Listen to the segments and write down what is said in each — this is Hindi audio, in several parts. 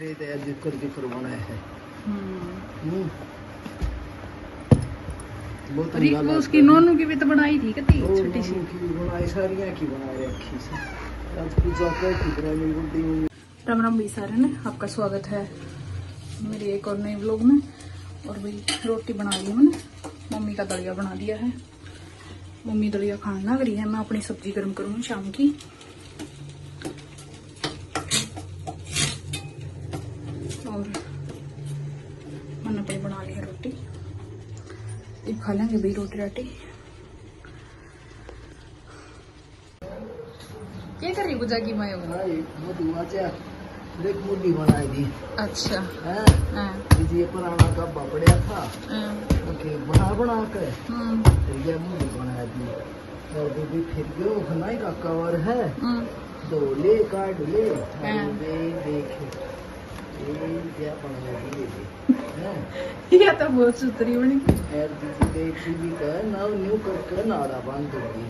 जिक्र बनाया है। वो उसकी नोनू की भी तो बनाई थी कितनी छोटी सी बनाई, सारियां की बना रखी सी। आज पूजा कर ठीक रहा मेरी बुड्ढी। राम राम भाई सारे ने आपका स्वागत है मेरे एक और नए व्लॉग में। और भाई रोटी बना ली मैंने, मम्मी का दलिया बना दिया है। मम्मी दलिया खाना करी है, मैं अपनी सब्जी गर्म करूंगी शाम की। और मैंने भाई बना ली है रोटी, अब खा लेंगे भाई रोटी राटी। क्या कर रही पूजा की मैं देख मुर्गी बनाई दी। अच्छा ये पुराना कब्बा पड़ा था, ओके बना कर ये मुर्गी बना दी। और दीदी फिर गयो खनाई का कवर है, दो ले काट ले देख क्या बना दी। ये तो बहुत सुथरी बनी यार। दीदी देखी भी कर ना न्यू कर नाड़ा बांध दूंगी।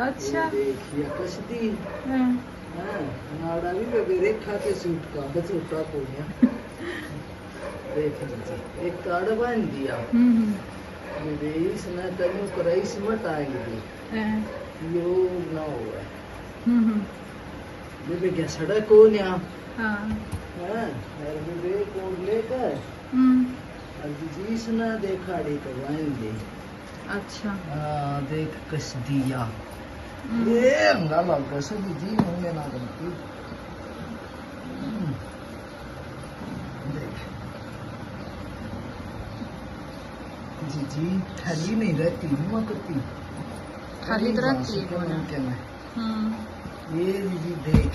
अच्छा देखिए कसदी नाड़ा भी लगे रेखा के सूट का बचोटा को देख लीजिए, एक कार्ड बांध दिया। इसने तनु कराई सिमट आएंगे यो ना हुआ बेबे क्या सड़क हो न्या बेबे कौन लेकर इसने देखा रे तो बांध दे। अच्छा देख कस दिया ये अंगाला कैसे जी होंगे ना करती। देख जी खाली नहीं रहती हुआ करती, खाली तो रहती है। ये जी देख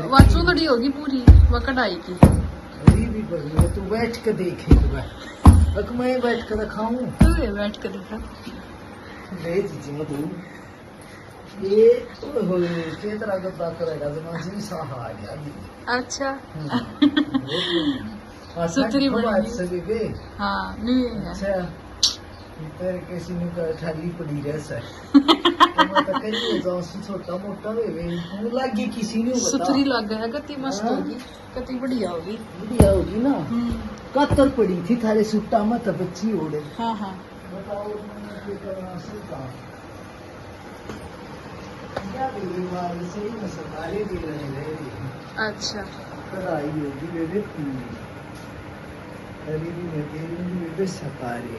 वाचू कड़ी होगी पूरी वो कढ़ाई की। अभी भी बढ़िया, तू बैठ के देखे तो मैं बैठ कर दिखाऊं। बैठ कर देखा जी मधु ये तरह गद्दा करेगा जी साह आ गया। अच्छा सुथरी बनी। हाँ नहीं है। अच्छा तेरे किसी ने ठाली पड़ी जैसा तो कहीं जाओ छोटा मोटा वे लागी किसी ने सुथरी लग है, कति मस्त होगी, कति बढ़िया होगी ना। कतर पड़ी थी थारे सुट्टा मत बच्ची ओढ़े। हाँ हाँ बताओ करना सीखा से सतारे भी रहे। अच्छा कढ़ाई होगी बेबे पूरी, अभी भी मैं बेबे सतारे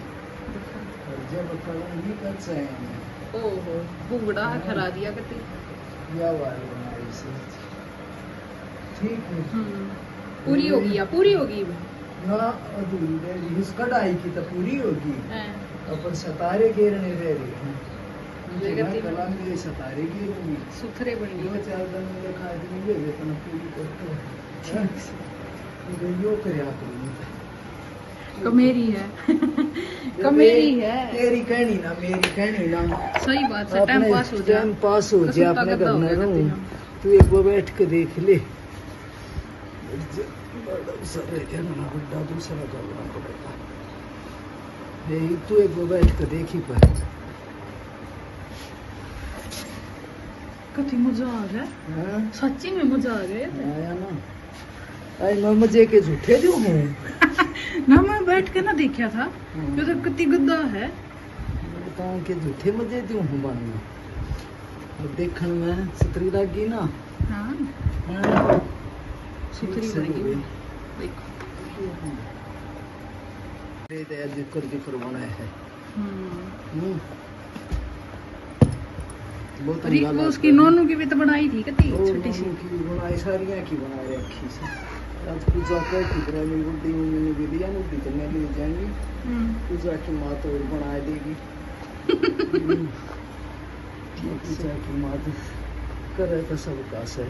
और जब कलंगी कर चाहेंगे। ओहो बुगड़ा खरा दिया कति या वाली हमारी से ठीक है। पूरी होगी या पूरी होगी ना अधूरी रह रही। इस कढ़ाई की तो पूरी होगी, अपन सतारे घेरने रह रही है। कलंगी सतारे घेरूंगी सुथरे बन गई। 2-4 दिन में देखा इतनी ले वेतन पूरी करते यो करया करूंगी। कमेरी है कमेरी है तेरी कहनी ना मेरी कहनी ना। सही बात है, टाइम पास हो जाए। टाइम पास हो जाए अपने घर में रहूं। तू एक बार बैठ के देख ले, बड़ा दूसरा करना पड़ेगा। तू एक बार बैठ के देखी पर कति मजा आ गया, सच्ची में मजा आ गया। आया ना आई मैं मजे के झूठे जो हूँ ना मैं बैठ के ना देखा था जो तो कति गद्दा है। बताऊं के झूठे मजे जो हूँ बनना और देखने में सुथरी लगी ना। हाँ सुथरी लगी देखो जिक्र बनाया है। वो उसकी नोनू की भी तो बनाई थी कितनी छोटी सी बनाई, सारियां की बना रखी सी। आज पूजा कर ठीक रहा मेरी बुड्ढी मम्मी ने भी दिया मुर्गी तो मैं ले जाएंगी। पूजा की माँ तो और बना देगी। पूजा की माँ तो करे तो सब काश है।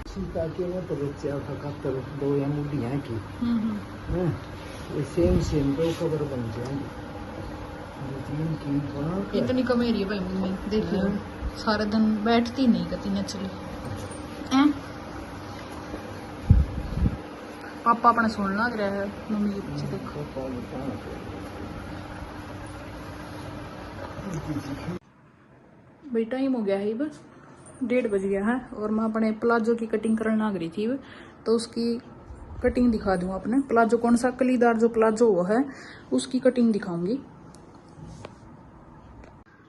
सीता के में तो बच्चा था कत्तर 2 या मुर्गियाँ की सेम 2 खबर बन जाएंगी। इतनी कमेरी है भाई मम्मी, देख लो सारा दिन बैठती नहीं कती न चली। पापा अपने सुन लग रहा है मम्मी के पीछे देखो। भाई टाइम हो गया है बस 1:30 बज गया है और मैं अपने प्लाजो की कटिंग करने लग रही थी। तो उसकी कटिंग दिखा दूँ अपने प्लाजो, कौन सा कलीदार जो प्लाजो वो है उसकी कटिंग दिखाऊंगी।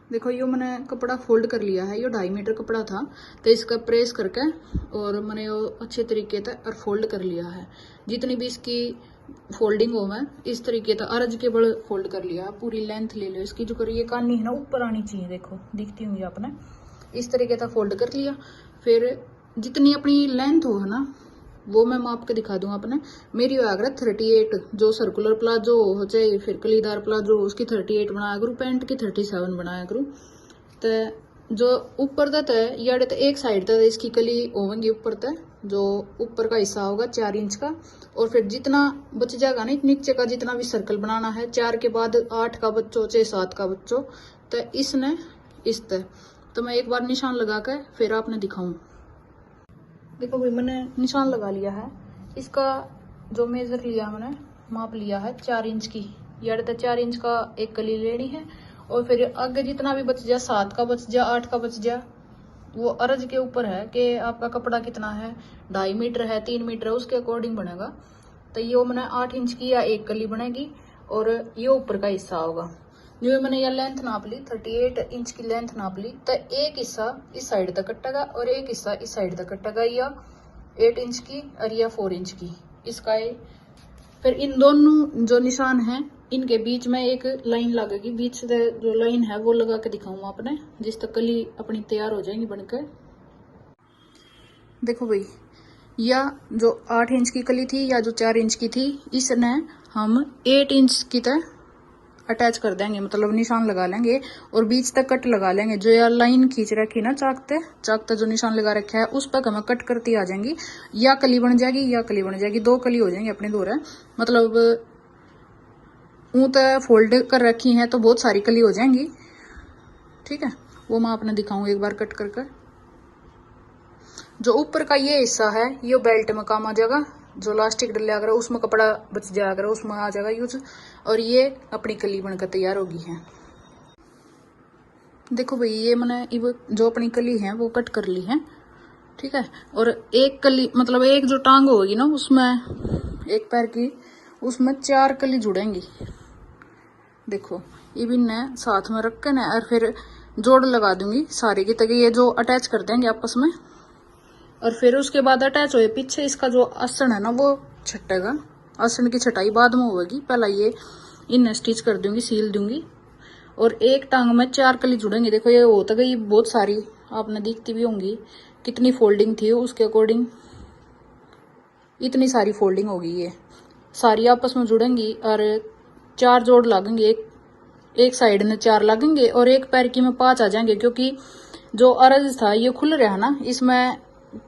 देखो यो मैंने कपड़ा फोल्ड कर लिया है, यो 2.5 मीटर कपड़ा था तो इसका प्रेस करके और मैंने यो अच्छे तरीके से और फोल्ड कर लिया है। जितनी भी इसकी फोल्डिंग हो मैं इस तरीके से अर्ज के बल फोल्ड कर लिया। पूरी लेंथ ले लो इसकी, जो करिए कानी है ना ऊपर आनी चाहिए, देखो दिखती होंगी आपने, इस तरीके से फोल्ड कर लिया। फिर जितनी अपनी लेंथ हो है ना वो मैं माप के दिखा दूँ आपने। मेरी हो आगरा 38, जो सर्कुलर प्लाजो हो चाहे फिर कलीदार प्लाजो उसकी 38 बनाया करूँ, पैंट की 37 बनाया करूँ। तो जो ऊपर तक है यार तो एक साइड तक इसकी कली होगी ऊपर तक, जो ऊपर का हिस्सा होगा 4 इंच का। और फिर जितना बच जाएगा ना नीचे का जितना भी सर्कल बनाना है, 4 के बाद 8 का बच्चों चाहे 7 का बच्चों, तो इसने इस तक तो मैं एक बार निशान लगा कर फिर आपने दिखाऊं। देखो भाई मैंने निशान लगा लिया है। इसका जो मेजर लिया मैंने माप लिया है 4 इंच की, यार तो 4 इंच का एक कली लेनी है। और फिर आगे जितना भी बच जा, 7 का बच जा 8 का बच जा, वो अर्ज के ऊपर है कि आपका कपड़ा कितना है, 2.5 मीटर है 3 मीटर है उसके अकॉर्डिंग बनेगा। तो ये मैंने 8 इंच की या एक कली बनेगी और ये ऊपर का हिस्सा होगा। जो मैंने यह लेंथ नाप ली 38 इंच की लेंथ नाप ली, तो एक हिस्सा इस साइड तक कटेगा और एक हिस्सा इस साइड तक कटेगा, या 8 इंच की और या 4 इंच की इसका है। फिर इन दोनों जो निशान हैं इनके बीच में एक लाइन लगेगी, बीच से जो लाइन है वो लगा के दिखाऊंगा आपने, जिस तक कली अपनी तैयार हो जाएंगी बनकर। देखो भाई या जो 8 इंच की कली थी या जो 4 इंच की थी, इसने हम 8 इंच की तरह अटैच कर देंगे, मतलब निशान लगा लेंगे और बीच तक कट लगा लेंगे। जो यार लाइन खींच रखी ना चाकते जो निशान लगा रखा है उस पर हमें कट करती आ जाएंगी, या कली बन जाएगी या कली बन जाएगी, 2 कली हो जाएंगी अपने दो। मतलब ऊँ तो फोल्ड कर रखी है तो बहुत सारी कली हो जाएंगी, ठीक है। वो मैं आपने दिखाऊंगी एक बार कट कर। जो ऊपर का ये हिस्सा है ये बेल्ट में काम आ जाएगा, जो लास्टिक डले अगर उसमें कपड़ा बच जाएगा अगर उसमें आ जाएगा यूज, और ये अपनी कली बनकर तैयार होगी है। देखो भाई ये मैंने जो अपनी कली है वो कट कर ली है, ठीक है। और एक कली मतलब एक जो टांग होगी ना उसमें एक पैर की, उसमें 4 कली जुड़ेंगी। देखो ये भी न साथ में रख के ना और फिर जोड़ लगा दूंगी सारी की, ताकि ये जो अटैच कर देंगे आपस में। और फिर उसके बाद अटैच हो पीछे इसका जो आसन है ना वो छटेगा। आसन की छटाई बाद में होगी, पहला ये इन स्टिच कर दूंगी, सील दूंगी। और एक टांग में 4 कली जुड़ेंगे। देखो ये हो तो गई बहुत सारी, आपने दिखती भी होंगी कितनी फोल्डिंग थी, उसके अकॉर्डिंग इतनी सारी फोल्डिंग होगी। ये सारी आपस में जुड़ेंगी और 4 जोड़ लगेंगे, एक साइड में 4 लगेंगे और एक पैर की में 5 आ जाएंगे, क्योंकि जो अरज था ये खुल रहा है ना, इसमें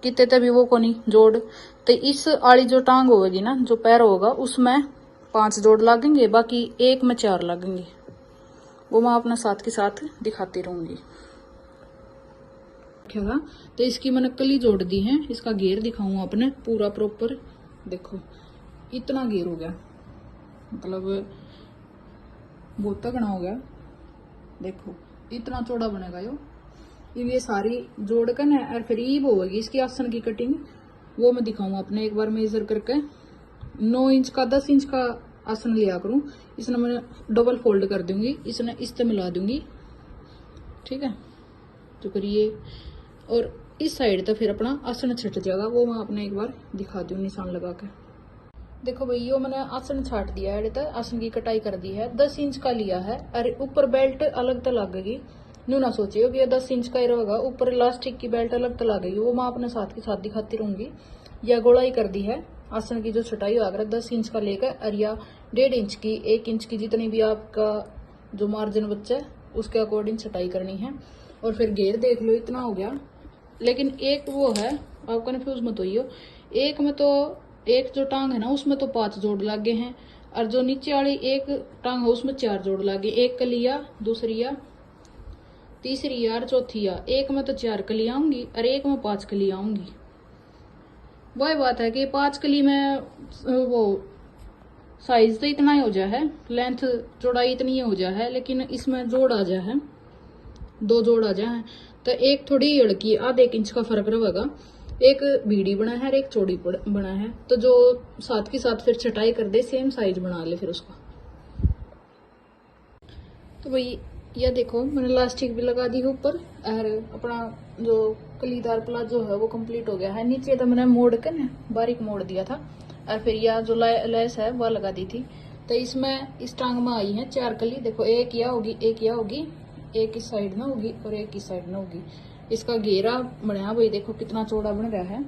कितने तभी वो को नहीं जोड़, तो इस आड़ी जो टांग होगी ना जो पैर होगा उसमें 5 जोड़ लगेंगे, बाकी एक में 4 लगेंगे। वो मैं अपने साथ के साथ दिखाती रहूंगी। तो इसकी मैंने कली जोड़ दी है, इसका घेर दिखाऊंगा अपने पूरा प्रॉपर। देखो इतना घेर हो गया, मतलब बहुत तगड़ा हो गया। देखो इतना चौड़ा बनेगा ये सारी जोड़ कर ना, और फिर ईब होगी इसकी आसन की कटिंग, वो मैं दिखाऊंगा अपने एक बार मेजर करके। 9 इंच का 10 इंच का आसन लिया करूं, इसने मैं डबल फोल्ड कर दूंगी, इसने इस तरह मिला दूंगी, ठीक है। तो करिए और इस साइड तक फिर अपना आसन छट जाएगा, वो मैं अपने एक बार दिखा दूं निशान लगा के। देखो भाई यो मैंने आसन छाट दिया है, आसन की कटाई कर दी है, 10 इंच का लिया है। और ऊपर बेल्ट अलग तो लगेगी, न्यू ना सोचिए कि ये 10 इंच का ही रहेगा, ऊपर इलास्टिक की बेल्ट अलग तो लगेगी, वो मैं अपने साथ के साथ दिखाती रहूंगी। या गोलाई कर दी है आसन की जो छटाई होगा 10 इंच का लेकर, और या 1.5 इंच की 1 इंच की जितनी भी आपका जो मार्जिन बच्चा है उसके अकॉर्डिंग छटाई करनी है। और फिर घेर देख लो इतना हो गया। लेकिन एक वो है, आप कन्फ्यूज मत होइयो, एक में तो एक जो टांग है ना उसमें तो 5 जोड़ लागे हैं, और जो नीचे वाली एक टांग है उसमें 4 जोड़ लागे, एक कलिया, दूसरी या तीसरी या और चौथी या, एक में तो 4 कली आऊंगी और एक में 5 कली आऊंगी। वही बात है कि 5 कली में वो साइज तो इतना ही हो जाए है, लेंथ चौड़ाई इतनी ही हो जाए है, लेकिन इसमें जोड़ आ जाए है, 2 जोड़ आ जाए, तो एक थोड़ी लड़की आधे 1 इंच का फर्क रहेगा। एक बीड़ी बना है और एक चौड़ी बना है, तो जो साथ के साथ फिर छटाई कर दे सेम साइज बना ले फिर उसका। तो भाई यह देखो मैंने इलास्टिक भी लगा दी है ऊपर, और अपना जो कलीदार प्लाजो है वो कंप्लीट हो गया है। नीचे तो मैंने मोड़ के ना बारीक मोड़ दिया था, और फिर यह जो लेस है वह लगा दी थी। तो इसमें इस टांग में आई है 4 कली, देखो एक यह होगी, एक यह होगी, एक इस साइड में होगी और एक इस साइड में होगी। इसका घेरा बढ़िया भाई देखो कितना चौड़ा बन रहा है,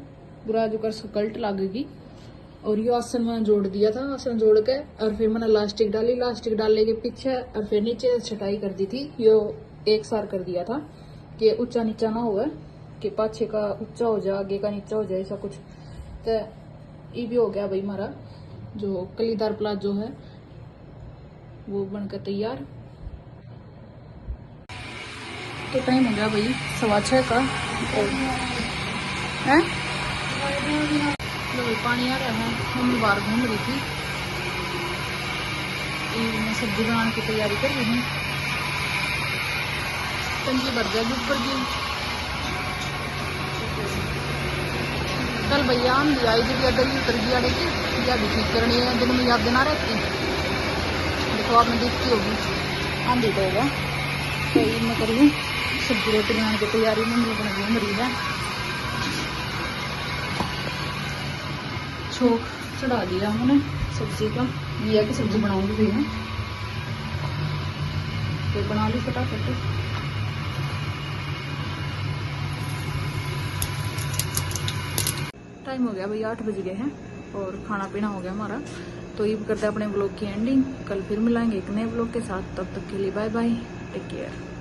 पूरा जो कर स्कल्ट लगेगी। और ये आसन मैंने जोड़ दिया था, आसन जोड़ के और फिर मैंने इलास्टिक डाली, इलास्टिक डालने के पीछे और फिर नीचे छटाई कर दी थी। यो एक सार कर दिया था कि ऊंचा नीचा ना हुआ, कि पाछे का ऊंचा हो जाए आगे का नीचा हो जाए ऐसा कुछ। तो ये भी हो गया भाई हमारा जो कलीदार प्लाजो है वो बनकर तैयार। तो टाइम हो गया भाई 6:15 का, है पानी आ रहा है। मम्मी बाहर घूम रही थी, मैं सब्जी बनाने की तैयारी कर रही हूँ। टंकी भर जाएगी ऊपर की। कल भैया आंधी आई जी, दरी उतर गई आड़े की, या भी ठीक करनी है, दिन में याद देना रहती। देखो आपने देखती होगी आंधी तो होगा। तो ये मैं कर रही हूँ सब्जी रोटी बनाने की तैयारी में, मेरे को घूम रही है। छोक चढ़ा दिया मैंने सब्जी का, ये की सब्जी बनाऊंगी भी मैं, तो बना ली फटाफट। टाइम हो गया भाई 8 बज गए हैं और खाना पीना हो गया हमारा। तो ये करते हैं अपने ब्लॉग की एंडिंग। कल फिर मिलाएंगे एक नए ब्लॉग के साथ, तब तक के लिए बाय बाय, टेक केयर।